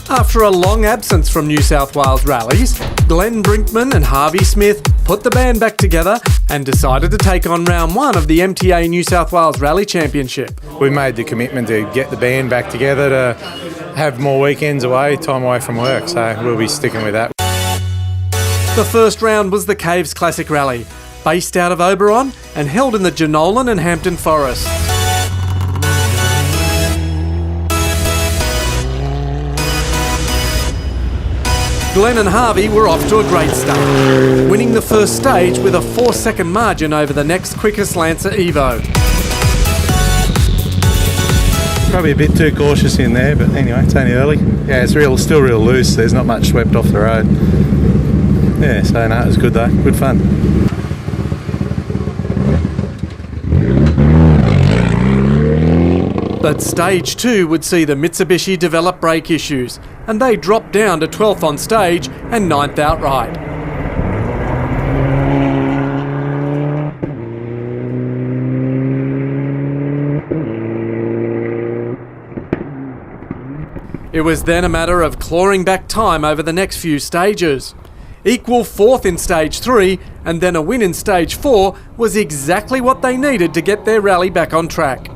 After a long absence from New South Wales rallies, Glenn Brinkman and Harvey Smith put the band back together and decided to take on round one of the MTA New South Wales Rally Championship. We made the commitment to get the band back together to have more weekends away, time away from work, so we'll be sticking with that. The first round was the Caves Classic Rally, based out of Oberon and held in the Jenolan and Hampton Forest. Glenn and Harvey were off to a great start, winning the first stage with a 4-second margin over the next quickest Lancer Evo. Probably a bit too cautious in there, but anyway, it's only early. Yeah, it's still real loose, there's not much swept off the road. Yeah, so no, it was good though, good fun. But stage 2 would see the Mitsubishi develop brake issues, and they dropped down to 12th on stage and 9th outright. It was then a matter of clawing back time over the next few stages. Equal 4th in stage 3 and then a win in stage 4 was exactly what they needed to get their rally back on track.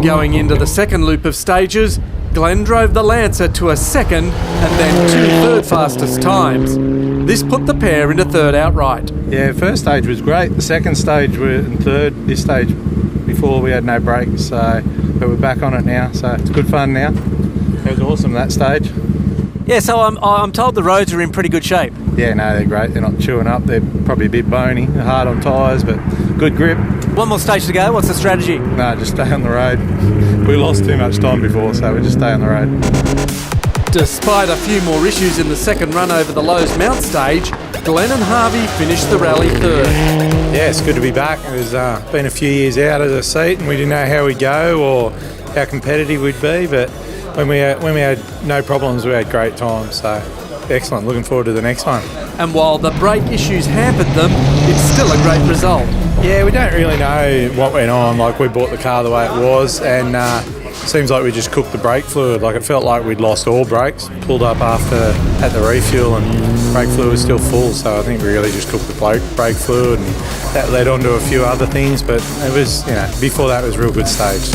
Going into the second loop of stages, Glenn drove the Lancer to a second and then 2 third fastest times. This put the pair into third outright. Yeah, first stage was great. The second stage and third. This stage before we had no brakes, so but we're back on it now. So it's good fun now. It was awesome that stage. Yeah, so I'm told the roads are in pretty good shape. Yeah, no, they're great. They're not chewing up. They're probably a bit bony, hard on tyres, but good grip. One more stage to go. What's the strategy? No, just stay on the road. We lost too much time before, so we just stay on the road. Despite a few more issues in the second run over the Lowe's Mount stage, Glenn and Harvey finished the rally third. Yeah, it's good to be back. It was been a few years out of the seat and we didn't know how we'd go or how competitive we'd be, but when we had no problems, we had great times, so excellent. Looking forward to the next one. And while the brake issues hampered them, it's still a great result. Yeah, we don't really know what went on. Like, we bought the car the way it was, and seems like we just cooked the brake fluid. Like, it felt like we'd lost all brakes. Pulled up after had the refuel, and brake fluid was still full. So I think we really just cooked the brake fluid, and that led on to a few other things. But it was, before that, it was a real good stage.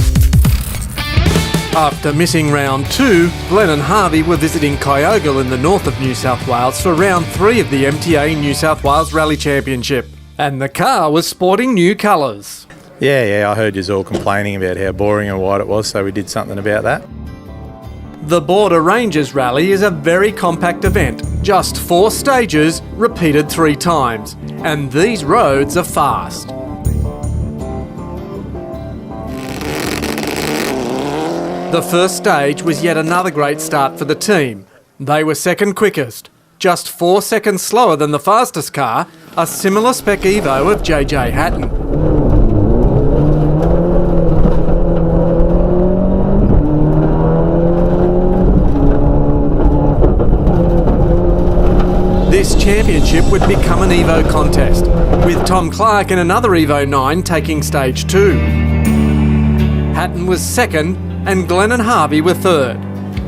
After missing round 2, Glenn and Harvey were visiting Kyogle in the north of New South Wales for round 3 of the MTA New South Wales Rally Championship. And the car was sporting new colours. Yeah, I heard you all complaining about how boring and white it was, so we did something about that. The Border Rangers Rally is a very compact event, just 4 stages, repeated 3 times. And these roads are fast. The first stage was yet another great start for the team. They were second quickest, just 4 seconds slower than the fastest car, a similar spec Evo of JJ Hatton. This championship would become an Evo contest, with Tom Clark in another Evo 9 taking stage 2. Hatton was second, and Glenn and Harvey were third.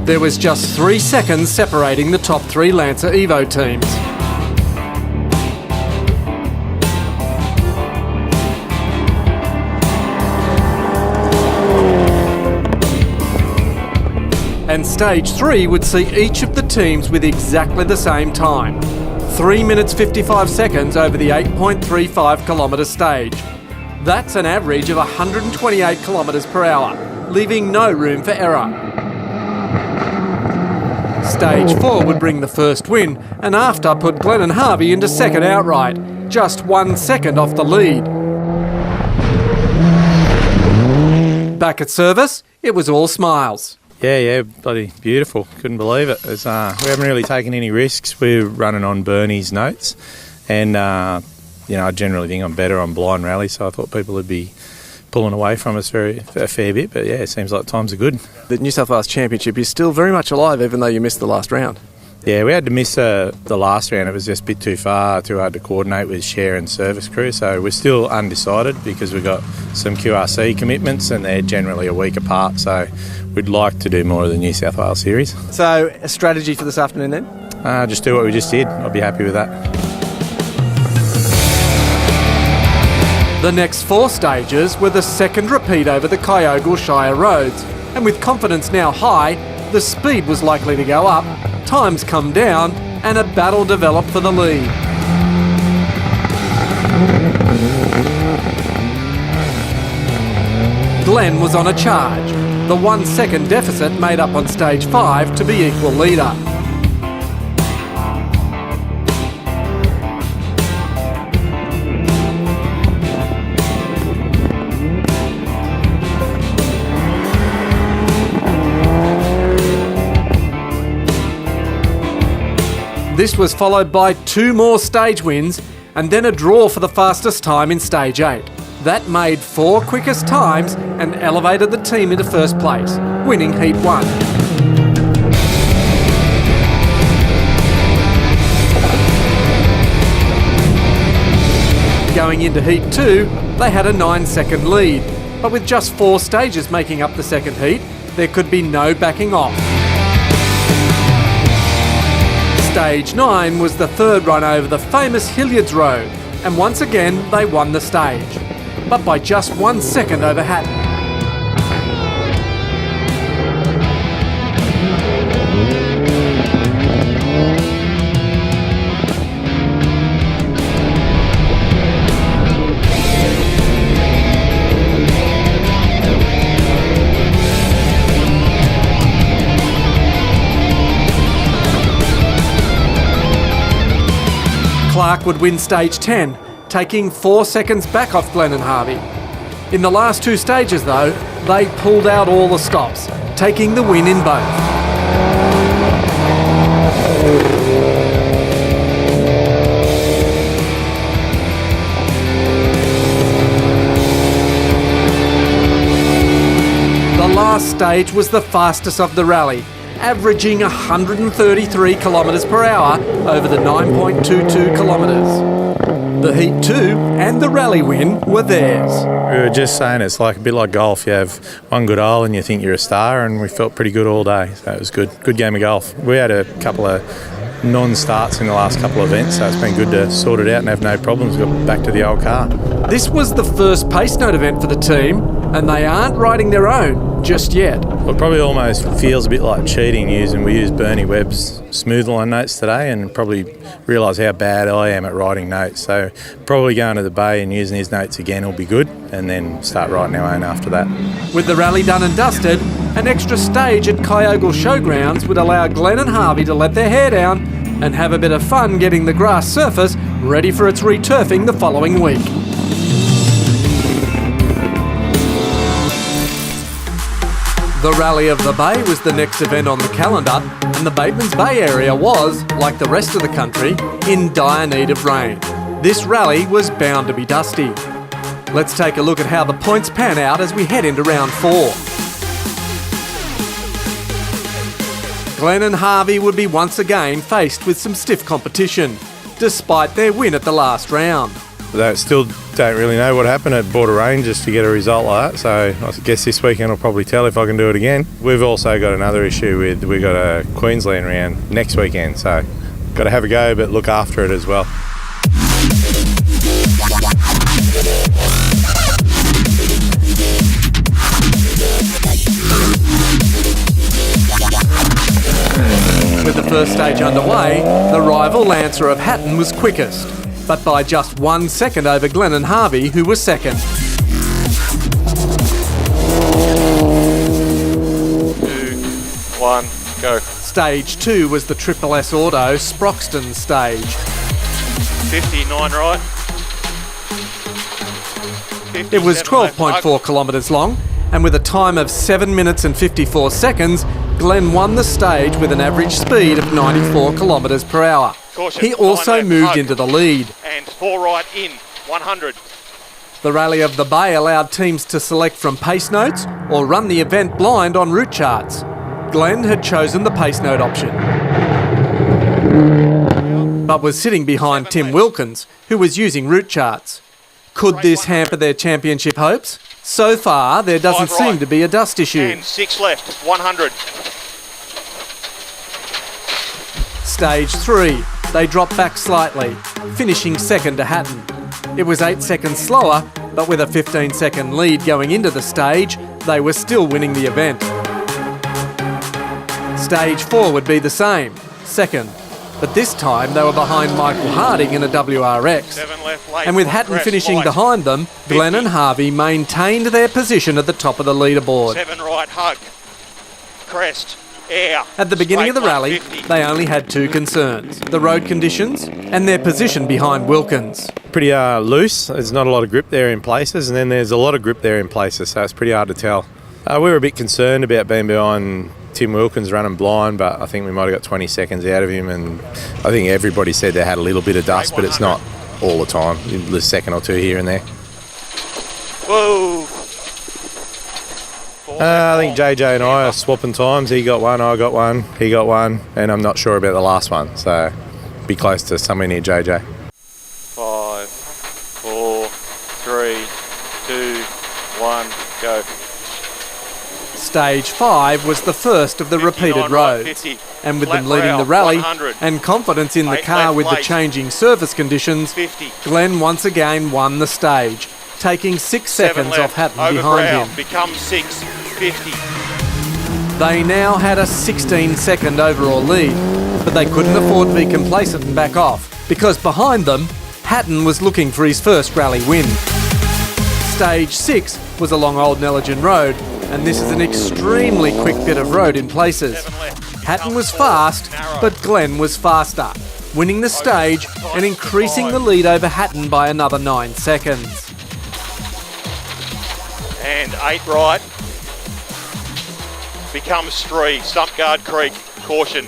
There was just 3 seconds separating the top 3 Lancer Evo teams. And stage 3 would see each of the teams with exactly the same time. 3 minutes 55 seconds over the 8.35 kilometre stage. That's an average of 128 kilometres per hour, leaving no room for error. Stage 4 would bring the first win, and after put Glenn and Harvey into second outright, just 1 second off the lead. Back at service, it was all smiles. Yeah, bloody beautiful. Couldn't believe it. We haven't really taken any risks. We're running on Bernie's notes, and I generally think I'm better on blind rally, so I thought people would be pulling away from us a fair bit, but yeah, it seems like times are good. The New South Wales Championship is still very much alive, even though you missed the last round. Yeah, we had to miss the last round. It was just a bit too far, too hard to coordinate with share and service crew. So we're still undecided because we've got some QRC commitments and they're generally a week apart. So we'd like to do more of the New South Wales Series. So a strategy for this afternoon then? Just do what we just did. I'll be happy with that. The next 4 stages were the second repeat over the Kyogle Shire roads, and with confidence now high, the speed was likely to go up, times come down, and a battle developed for the lead. Glenn was on a charge. The 1 second deficit made up on stage 5 to be equal leader. This was followed by 2 more stage wins and then a draw for the fastest time in stage 8. That made 4 quickest times and elevated the team into first place, winning heat 1. Going into heat 2, they had a 9-second lead, but with just 4 stages making up the second heat, there could be no backing off. Stage 9 was the third run over the famous Hilliards Road, and once again they won the stage, but by just 1 second over Hatton. Clark would win stage 10, taking 4 seconds back off Glenn and Harvey. In the last 2 stages though, they pulled out all the stops, taking the win in both. The last stage was the fastest of the rally, averaging 133 kilometres per hour over the 9.22 kilometres. The Heat 2 and the rally win were theirs. We were just saying it's like a bit like golf. You have one good hole and you think you're a star, and we felt pretty good all day. So it was good. Good game of golf. We had a couple of non-starts in the last couple of events, so it's been good to sort it out and have no problems. We got back to the old car. This was the first pace note event for the team, and they aren't riding their own just yet. Well, it probably almost feels a bit like cheating we used Bernie Webb's smooth line notes today, and probably realise how bad I am at writing notes. So probably going to the bay and using his notes again will be good, and then start writing our own after that. With the rally done and dusted, an extra stage at Kyogle Showgrounds would allow Glenn and Harvey to let their hair down and have a bit of fun getting the grass surface ready for its returfing the following week. The Rally of the Bay was the next event on the calendar, and the Batemans Bay area was, like the rest of the country, in dire need of rain. This rally was bound to be dusty. Let's take a look at how the points pan out as we head into round 4. Glenn and Harvey would be once again faced with some stiff competition, despite their win at the last round. They still don't really know what happened at Border Ranges to get a result like that, so I guess this weekend will probably tell if I can do it again. We've also got another issue with, we've got a Queensland round next weekend, so got to have a go but look after it as well. With the first stage underway, the rival Lancer of Hatton was quickest, but by just 1 second over Glenn and Harvey, who were second. 2, 1, go. Stage 2 was the Triple S Auto Sproxton stage. 59 right. It was 57 left. 12.4 kilometres long, and with a time of 7 minutes and 54 seconds, Glenn won the stage with an average speed of 94 kilometres per hour. Caution, He also 9 left, moved hug. into the lead. And 4 right in, 100. The Rally of the Bay allowed teams to select from pace notes or run the event blind on route charts. Glenn had chosen the pace note option. but was sitting behind Tim Wilkins, who was using route charts. Could this hamper their championship hopes? So far, there doesn't seem to be a dust issue. And 6 left, 100. Stage 3, they dropped back slightly, finishing second to Hatton. It was 8 seconds slower, but with a 15-second lead going into the stage, they were still winning the event. Stage 4 would be the same, second. But this time they were behind Michael Harding in a WRX. 7 left, late. And with Hatton finishing behind them, Glenn and Harvey maintained their position at the top of the leaderboard. 7 right, hug. Crest. Air. At the beginning of the Straight rally, 150. they only had 2 concerns: the road conditions and their position behind Wilkins. Pretty loose. There's not a lot of grip there in places, and then there's a lot of grip there in places, so it's pretty hard to tell. We were a bit concerned about being behind Tim Wilkins running blind, but I think we might have got 20 seconds out of him, and I think everybody said they had a little bit of dust, but it's not all the time. A second or two here and there. Whoa. I think JJ and I are swapping times. He got one, I got one, he got one, and I'm not sure about the last one, so be close to somewhere near JJ. 5, 4, 3, 2, 1, go. Stage 5 was the first of the 59 repeated right, roads. 50. And with Flat them leading rail, the rally 100. and confidence in the 8 car left with the late. changing surface conditions, 50. Glenn once again won the stage, taking 6 7 seconds left, off Hatton over behind brow, him. Becomes 6, 50. They now had a 16-second overall lead, but they couldn't afford to be complacent and back off, because behind them, Hatton was looking for his first rally win. Stage 6 was along Old Neligan Road, and this is an extremely quick bit of road in places. 7 left. Hatton was fast, but Glenn was faster, winning the stage and increasing the lead over Hatton by another 9 seconds. And 8 right. Becomes 3, Stump Guard Creek, caution.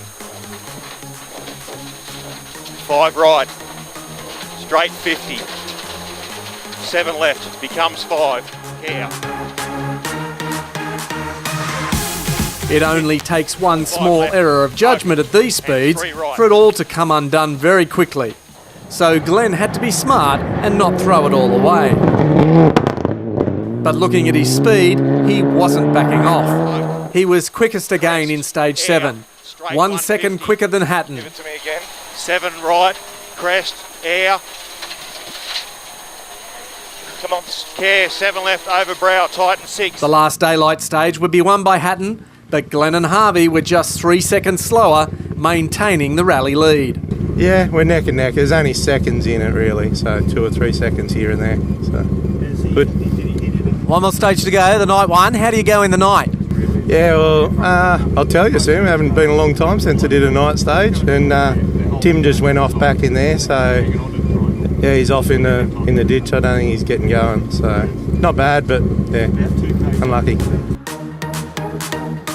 5 right, straight 50. 7 left, becomes 5, air. It only takes one small left, error of judgment at these speeds 3 right. for it all to come undone very quickly. So Glenn had to be smart and not throw it all away. But looking at his speed, he wasn't backing off. He was quickest again in stage 7, 1 second quicker than Hatton. Give it to me again. 7 right, crest, air. Come on, care, 7 left, over brow, tighten 6. The last daylight stage would be won by Hatton, but Glenn and Harvey were just 3 seconds slower, maintaining the rally lead. Yeah, we're neck and neck. There's only seconds in it, really, so 2 or 3 seconds here and there. So good. One more stage to go, the night one. How do you go in the night? Yeah, well, I'll tell you soon. It haven't been a long time since I did a night stage, and Tim just went off back in there, so yeah, he's off in the ditch. I don't think he's getting going, so not bad, but yeah, unlucky.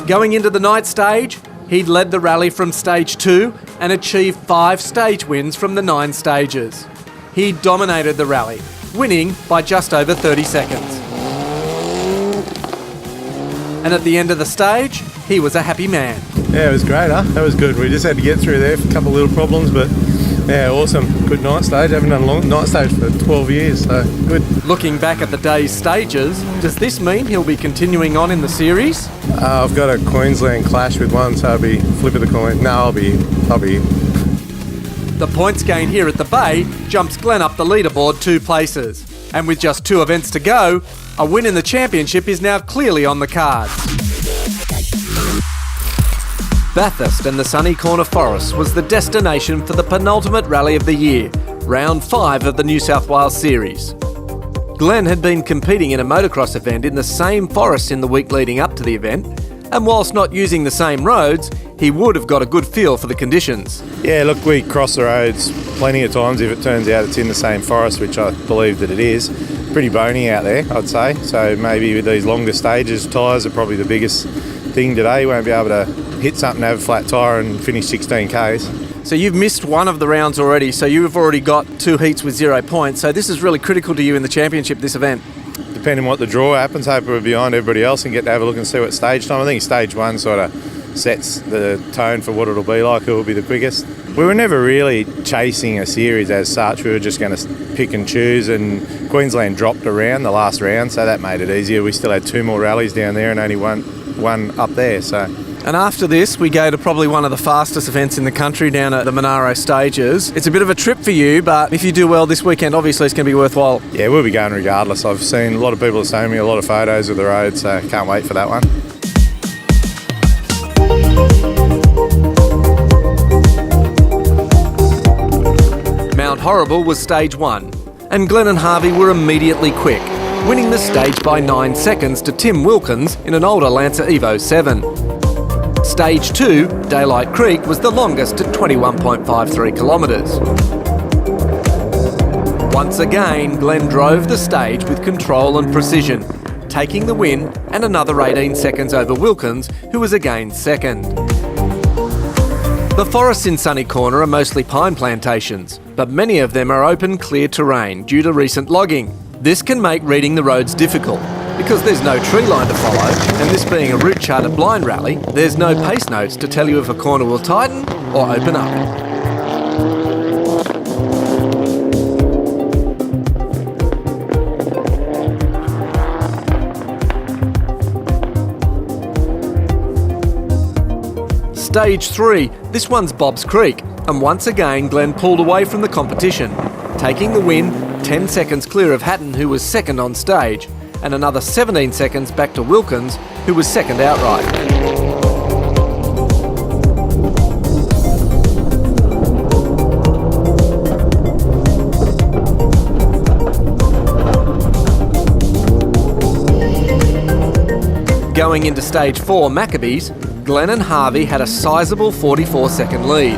Going into the night stage, he'd led the rally from stage 2 and achieved 5 stage wins from the 9 stages. He dominated the rally, winning by just over 30 seconds. And at the end of the stage, he was a happy man. Yeah, it was great, huh? That was good. We just had to get through there for a couple of little problems, but yeah, awesome. Good night stage. I haven't done a long night stage for 12 years, so good. Looking back at the day's stages, does this mean he'll be continuing on in the series? I've got a Queensland clash with one, so I'll be flip of the coin. No, I'll be. The points gain here at the Bay jumps Glenn up the leaderboard 2 places. And with just 2 events to go, a win in the championship is now clearly on the cards. Bathurst and the Sunny Corner Forest was the destination for the penultimate rally of the year, round 5 of the New South Wales Series. Glenn had been competing in a motocross event in the same forest in the week leading up to the event, and whilst not using the same roads, he would have got a good feel for the conditions. Yeah, look, we cross the roads plenty of times if it turns out it's in the same forest, which I believe that it is. Pretty bony out there, I'd say. So maybe with these longer stages, tyres are probably the biggest thing today. You won't be able to hit something, have a flat tyre and finish 16 Ks. So you've missed one of the rounds already, so you've already got 2 heats with 0 points. So this is really critical to you in the championship, this event. Depending on what the draw happens, hope we're behind everybody else and get to have a look and see what stage time. I think stage 1 sort of sets the tone for what it'll be like, who will be the quickest. We were never really chasing a series as such. We were just going to pick and choose, and Queensland dropped around the last round, so that made it easier. We still had 2 more rallies down there and only one up there. So. And after this, we go to probably one of the fastest events in the country down at the Monaro stages. It's a bit of a trip for you, but if you do well this weekend, obviously it's going to be worthwhile. Yeah, we'll be going regardless. I've seen a lot of people showing me a lot of photos of the road, so can't wait for that one. Mount Horrible was stage 1, and Glenn and Harvey were immediately quick, winning the stage by 9 seconds to Tim Wilkins in an older Lancer Evo 7. Stage 2, Daylight Creek, was the longest at 21.53 kilometres. Once again, Glenn drove the stage with control and precision, taking the win and another 18 seconds over Wilkins, who was again second. The forests in Sunny Corner are mostly pine plantations, but many of them are open, clear terrain due to recent logging. This can make reading the roads difficult, because there's no tree line to follow, and this being a route charted blind rally, there's no pace notes to tell you if a corner will tighten or open up. Stage 3, this one's Bob's Creek, and once again Glenn pulled away from the competition, taking the win 10 seconds clear of Hatton, who was second on stage, and another 17 seconds back to Wilkins, who was second outright. Going into stage 4, Maccabees, Glenn and Harvey had a sizable 44-second lead.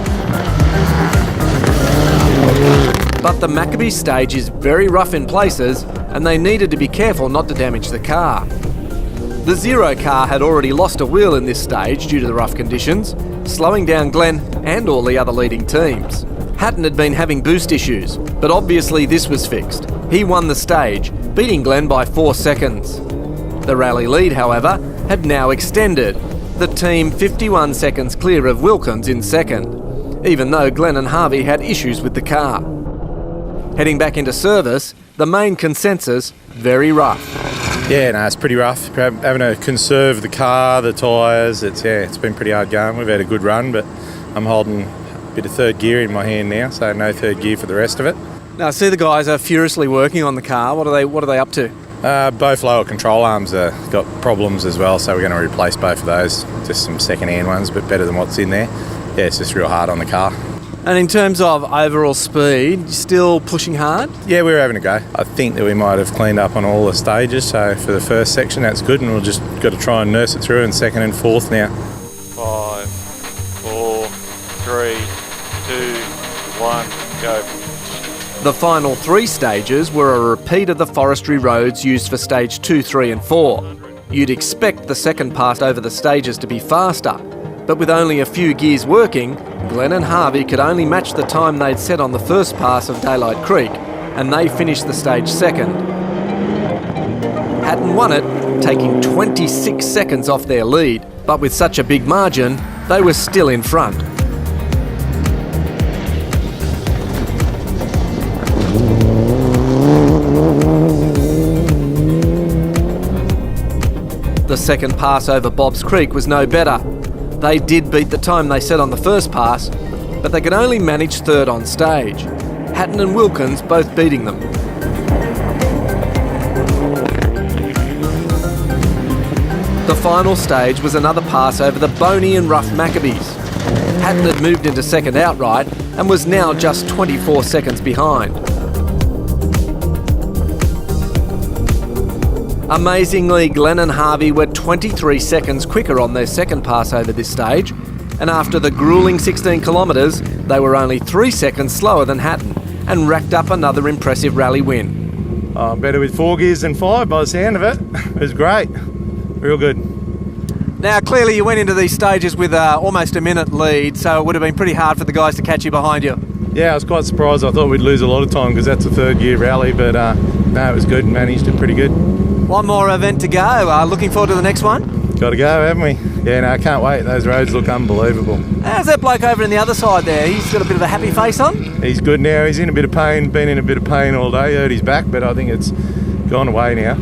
But the Maccabees stage is very rough in places, and they needed to be careful not to damage the car. The Zero car had already lost a wheel in this stage due to the rough conditions, slowing down Glenn and all the other leading teams. Hatton had been having boost issues, but obviously this was fixed. He won the stage, beating Glenn by 4 seconds. The rally lead, however, had now extended, the team 51 seconds clear of Wilkins in second, even though Glenn and Harvey had issues with the car. Heading back into service, the main consensus, very rough. Yeah, no, it's pretty rough. Having to conserve the car, the tyres, it's been pretty hard going. We've had a good run, but I'm holding a bit of third gear in my hand now, so no third gear for the rest of it. Now, I see the guys are furiously working on the car. What are they up to? Both lower control arms have got problems as well, so we're going to replace both of those. Just some second-hand ones, but better than what's in there. Yeah, it's just real hard on the car. And in terms of overall speed, still pushing hard? Yeah, we were having a go. I think that we might have cleaned up on all the stages, so for the first section that's good, and we'll just got to try and nurse it through in second and fourth now. 5, 4, 3, 2, 1, go. The final 3 stages were a repeat of the forestry roads used for stage 2, 3 and 4. You'd expect the second pass over the stages to be faster, but with only a few gears working, Glenn and Harvey could only match the time they'd set on the first pass of Daylight Creek, and they finished the stage second. Hatton won it, taking 26 seconds off their lead, but with such a big margin, they were still in front. The second pass over Bob's Creek was no better. They did beat the time they set on the first pass, but they could only manage third on stage. Hatton and Wilkins both beating them. The final stage was another pass over the bony and rough Maccabees. Hatton had moved into second outright and was now just 24 seconds behind. Amazingly, Glenn and Harvey were 23 seconds quicker on their second pass over this stage, and after the gruelling 16 kilometres, they were only 3 seconds slower than Hatton and racked up another impressive rally win. Better with 4 gears than 5 by the sound of it. It was great. Real good. Now, clearly you went into these stages with almost a minute lead, so it would have been pretty hard for the guys to catch you behind you. Yeah, I was quite surprised. I thought we'd lose a lot of time because that's a third gear rally, but no, it was good and managed it pretty good. One more event to go. Looking forward to the next one? Got to go, haven't we? Yeah, no, I can't wait. Those roads look unbelievable. How's that bloke over on the other side there? He's got a bit of a happy face on. He's good now. He's in a bit of pain, been in a bit of pain all day. Hurt his back, but I think it's gone away now.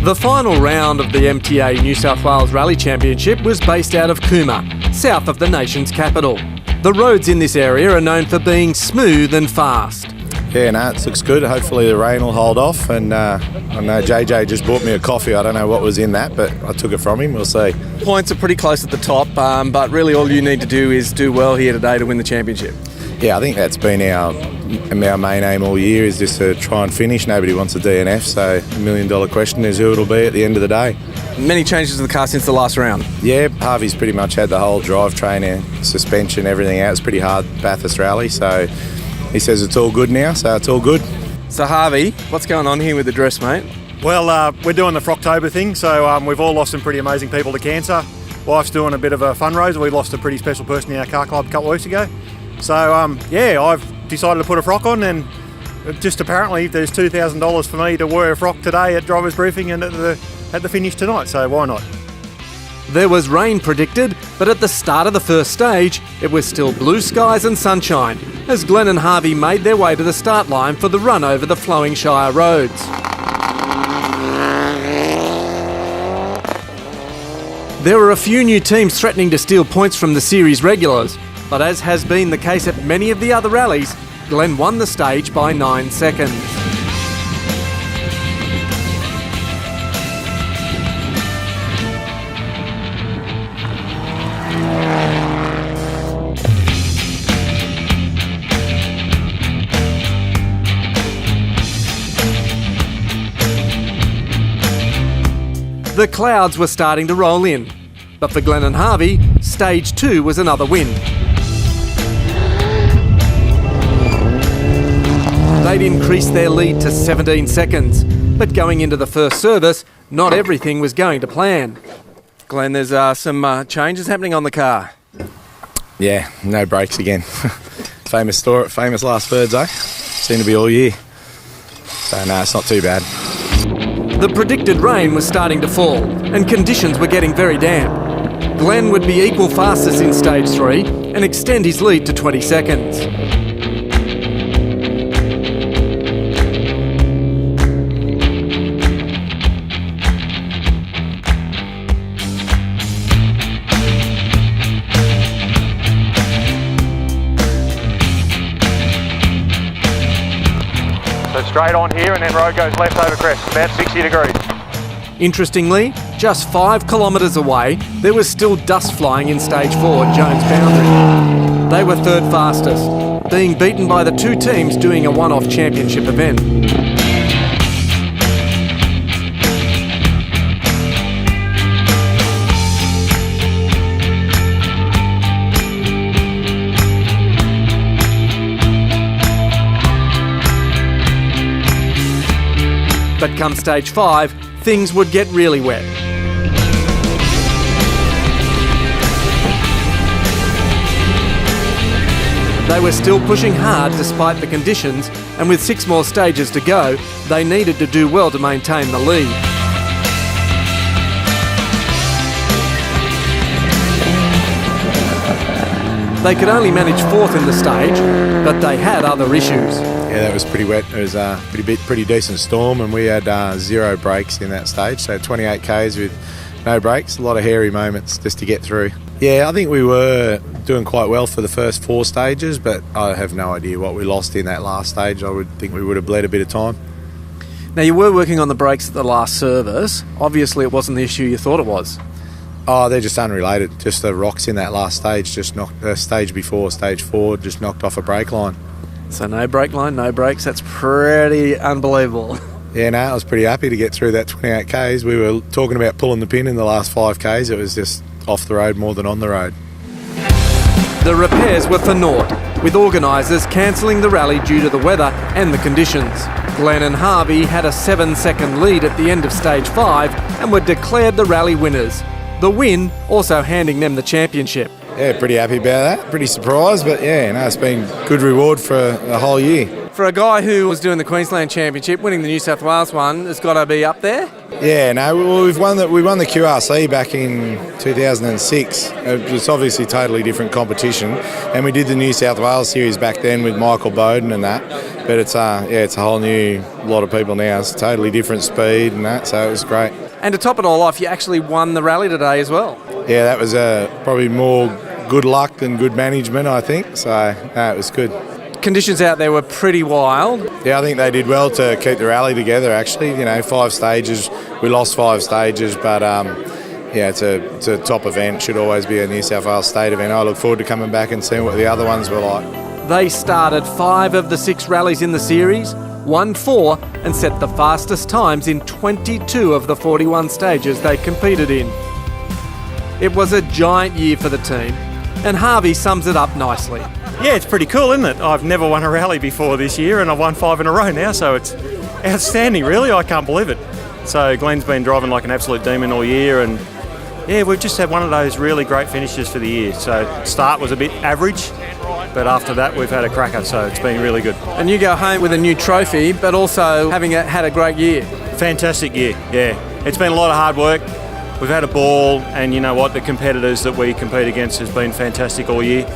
The final round of the MTA New South Wales Rally Championship was based out of Cooma, south of the nation's capital. The roads in this area are known for being smooth and fast. Yeah, no, it looks good. Hopefully the rain will hold off. And I know JJ just bought me a coffee. I don't know what was in that, but I took it from him. We'll see. Points are pretty close at the top, but really all you need to do is do well here today to win the championship. Yeah, I think that's been our main aim all year, is just to try and finish. Nobody wants a DNF, so $1 million question is who it'll be at the end of the day. Many changes to the car since the last round. Yeah, Harvey's pretty much had the whole drivetrain, suspension, everything out. It's pretty hard Bathurst rally, so he says it's all good now, so it's all good. So Harvey, what's going on here with the dress, mate? Well, we're doing the Frocktober thing, so we've all lost some pretty amazing people to cancer. Wife's doing a bit of a fundraiser. We lost a pretty special person in our car club a couple of weeks ago. So, I've decided to put a frock on, and just apparently there's $2,000 for me to wear a frock today at driver's briefing and at the finish tonight, so why not? There was rain predicted, but at the start of the first stage, it was still blue skies and sunshine, as Glenn and Harvey made their way to the start line for the run over the flowing Shire roads. There were a few new teams threatening to steal points from the series regulars, but as has been the case at many of the other rallies, Glenn won the stage by 9 seconds. The clouds were starting to roll in, but for Glenn and Harvey, stage 2 was another win. They'd increased their lead to 17 seconds, but going into the first service, not everything was going to plan. Glenn, there's some changes happening on the car. Yeah, no brakes again. Famous story, famous last words, eh? Seem to be all year. So no, it's not too bad. The predicted rain was starting to fall, and conditions were getting very damp. Glenn would be equal fastest in stage 3 and extend his lead to 20 seconds. So straight on here and then road goes left over crest, about 60 degrees. Interestingly, just 5 kilometres away, there was still dust flying in stage 4 at Jones Boundary. They were third fastest, being beaten by the two teams doing a one-off championship event. But come stage 5, things would get really wet. They were still pushing hard despite the conditions, and with 6 more stages to go, they needed to do well to maintain the lead. They could only manage 4th in the stage, but they had other issues. Yeah, that was pretty wet. It was a pretty decent storm, and we had 0 brakes in that stage, so 28 Ks with no brakes. A lot of hairy moments just to get through. Yeah, I think we were doing quite well for the first 4 stages, but I have no idea what we lost in that last stage. I would think we would have bled a bit of time. Now, you were working on the brakes at the last service. Obviously, it wasn't the issue you thought it was. Oh, they're just unrelated. Just the rocks in that last stage just knocked the stage before, stage 4, just knocked off a brake line. So no brake line, no brakes. That's pretty unbelievable. Yeah, no, I was pretty happy to get through that 28 Ks. We were talking about pulling the pin in the last 5 Ks. It was just off the road more than on the road. The repairs were for naught, with organisers cancelling the rally due to the weather and the conditions. Glenn and Harvey had a 7-second lead at the end of stage 5 and were declared the rally winners. The win also handing them the championship. Yeah, pretty happy about that. Pretty surprised, but yeah, no, it's been good reward for the whole year. For a guy who was doing the Queensland Championship, winning the New South Wales one, has got to be up there. Yeah, no, we won the QRC back in 2006. It's obviously totally different competition, and we did the New South Wales Series back then with Michael Bowden and that. But it's a whole new lot of people now. It's totally different speed and that, so it was great. And to top it all off, you actually won the rally today as well. Yeah, that was probably more good luck than good management, I think. So it was good. Conditions out there were pretty wild. Yeah, I think they did well to keep the rally together, actually. 5 stages. We lost 5 stages, but it's a top event. Should always be a New South Wales state event. I look forward to coming back and seeing what the other ones were like. They started 5 of the 6 rallies in the series, won 4, and set the fastest times in 22 of the 41 stages they competed in. It was a giant year for the team, and Harvey sums it up nicely. Yeah, it's pretty cool, isn't it? I've never won a rally before this year, and I've won 5 in a row now, so it's outstanding, really. I can't believe it. So Glenn's been driving like an absolute demon all year, and yeah, we've just had one of those really great finishes for the year. So start was a bit average, but after that we've had a cracker, so it's been really good. And you go home with a new trophy, but also having had a great year. Fantastic year, yeah. It's been a lot of hard work. We've had a ball, and you know what, the competitors that we compete against has been fantastic all year.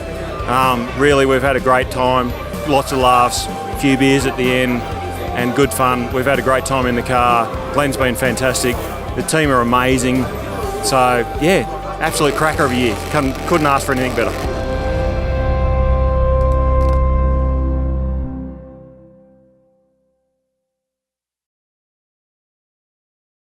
Really, we've had a great time, lots of laughs, a few beers at the end, and good fun. We've had a great time in the car. Glenn's been fantastic. The team are amazing. So, yeah, absolute cracker of a year. Couldn't ask for anything better.